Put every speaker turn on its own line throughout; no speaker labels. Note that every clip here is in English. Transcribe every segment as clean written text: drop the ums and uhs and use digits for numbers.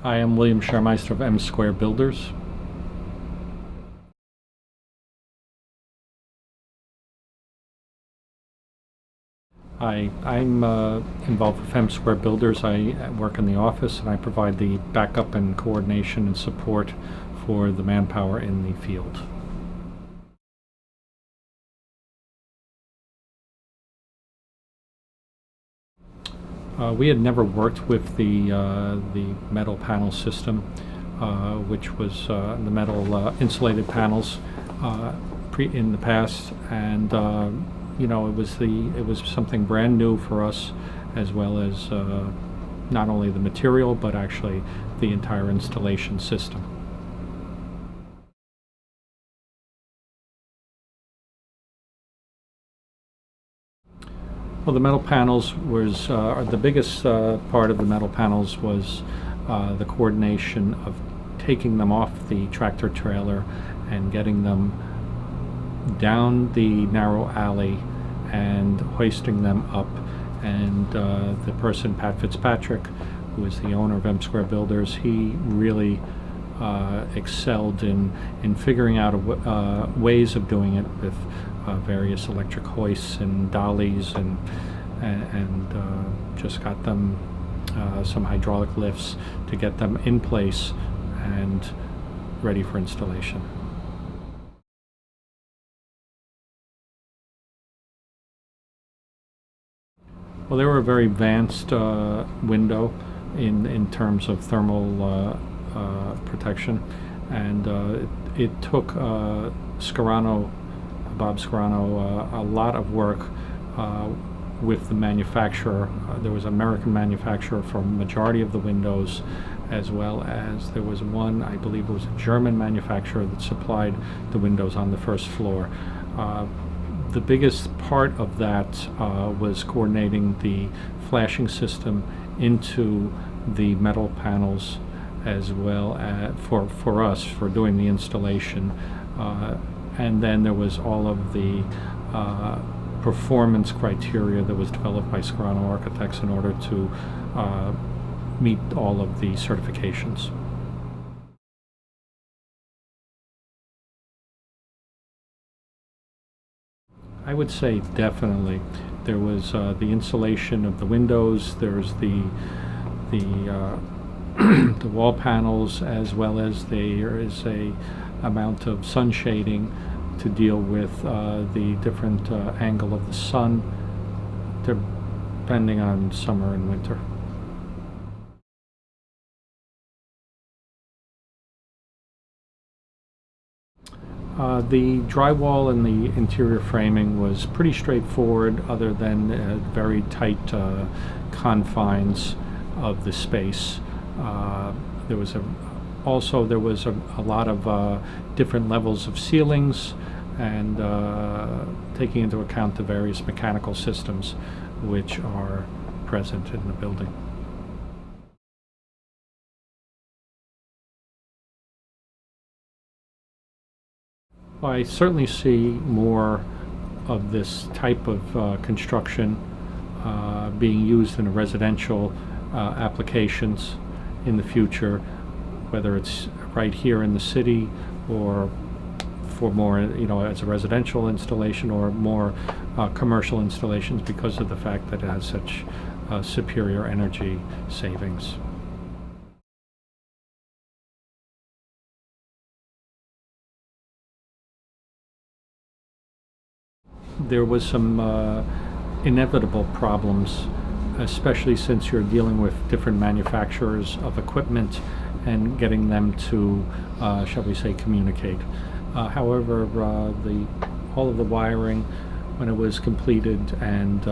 I am William Schirrmeister of M Square Builders. I'm involved with M Square Builders. I work in the office and I provide the backup and coordination and support for the manpower in the field. We had never worked with the metal panel system, which was the metal insulated panels in the past, and you know, it was something brand new for us, as well as not only the material but actually the entire installation system. Well, the metal panels was the biggest part of the metal panels was the coordination of taking them off the tractor trailer and getting them down the narrow alley and hoisting them up. And the person, Pat Fitzpatrick, who is the owner of M Square Builders, he really excelled in figuring out ways of doing it with various electric hoists and dollies, and just got them some hydraulic lifts to get them in place and ready for installation. Well, they were a very advanced window in terms of thermal protection, and it took Bob Scarano a lot of work with the manufacturer. There was an American manufacturer for a majority of the windows, as well as there was one, I believe it was a German manufacturer that supplied the windows on the first floor. The biggest part of that was coordinating the flashing system into the metal panels, as well as for us for doing the installation. And then there was all of the performance criteria that was developed by Scarano Architects in order to meet all of the certifications. I would say definitely. There was the insulation of the windows, there's the the wall panels, as well as there is a amount of sun shading to deal with the different angle of the sun, depending on summer and winter. The drywall and the interior framing was pretty straightforward, other than very tight confines of the space. There was a lot of different levels of ceilings, and taking into account the various mechanical systems which are present in the building. Well, I certainly see more of this type of construction being used in residential applications in the future, whether it's right here in the city or for more, you know, as a residential installation, or more commercial installations, because of the fact that it has such superior energy savings. There was some inevitable problems, especially since you're dealing with different manufacturers of equipment and getting them to, shall we say, communicate. However, all of the wiring, when it was completed and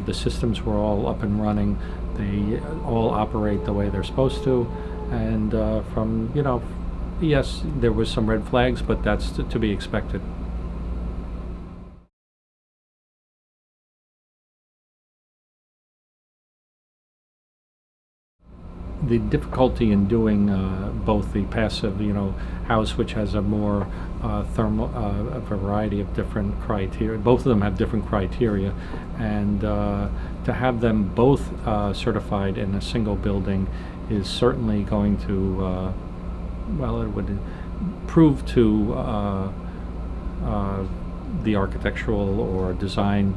the systems were all up and running, they all operate the way they're supposed to. And from, you know, yes, there was some red flags, but that's to be expected. the difficulty in doing both the passive, house, which has a more thermal, a variety of different criteria. Both of them have different criteria, and to have them both certified in a single building is certainly going to, well, it would prove to the architectural or design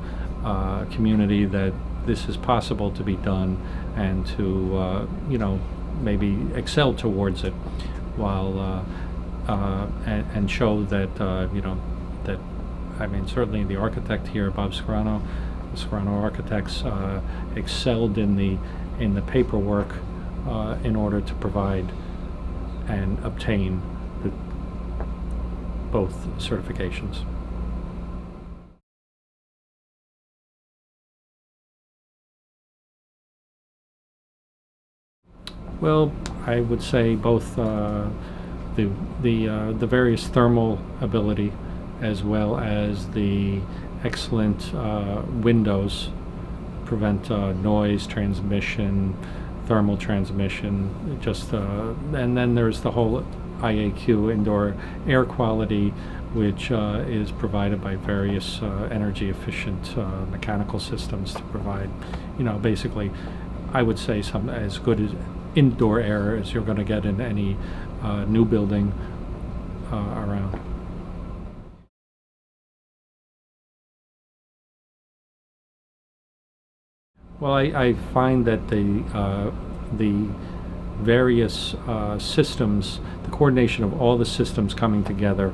community that this is possible to be done, and to maybe excel towards it, while and show that that, I mean, certainly the architect here, Bob Schirrmeister, the Schirrmeister Architects, excelled in the paperwork in order to provide and obtain both certifications. Well, I would say both the various thermal ability, as well as the excellent windows, prevent noise transmission, thermal transmission. And then there's the whole IAQ, indoor air quality, which is provided by various energy efficient mechanical systems to provide, basically, I would say some as good as indoor air as you're going to get in any new building around. Well, I find that the various systems, the coordination of all the systems coming together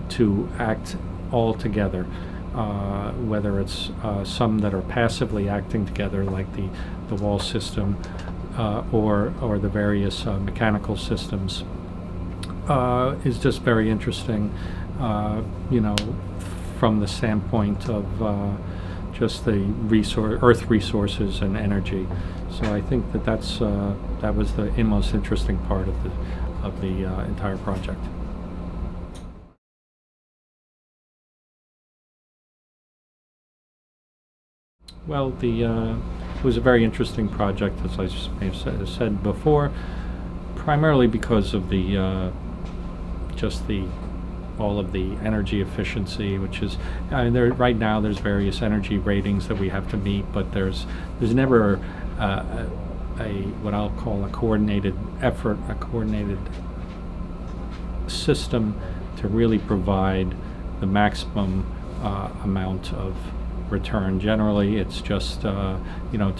to act all together, whether it's some that are passively acting together, like the wall system, or the various mechanical systems, is just very interesting, from the standpoint of just the earth resources and energy. So I think that was the most interesting part of the entire project. Well, it was a very interesting project, as I may have said before, primarily because of all of the energy efficiency, which is, right now there's various energy ratings that we have to meet, but there's never what I'll call a coordinated effort, a coordinated system to really provide the maximum amount of return. Generally, it's just to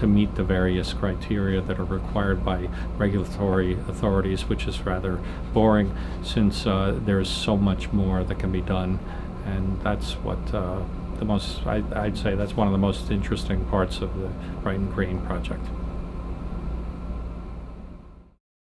meet the various criteria that are required by regulatory authorities, which is rather boring, since there's so much more that can be done, and that's what I'd say that's one of the most interesting parts of the Bright and Green project.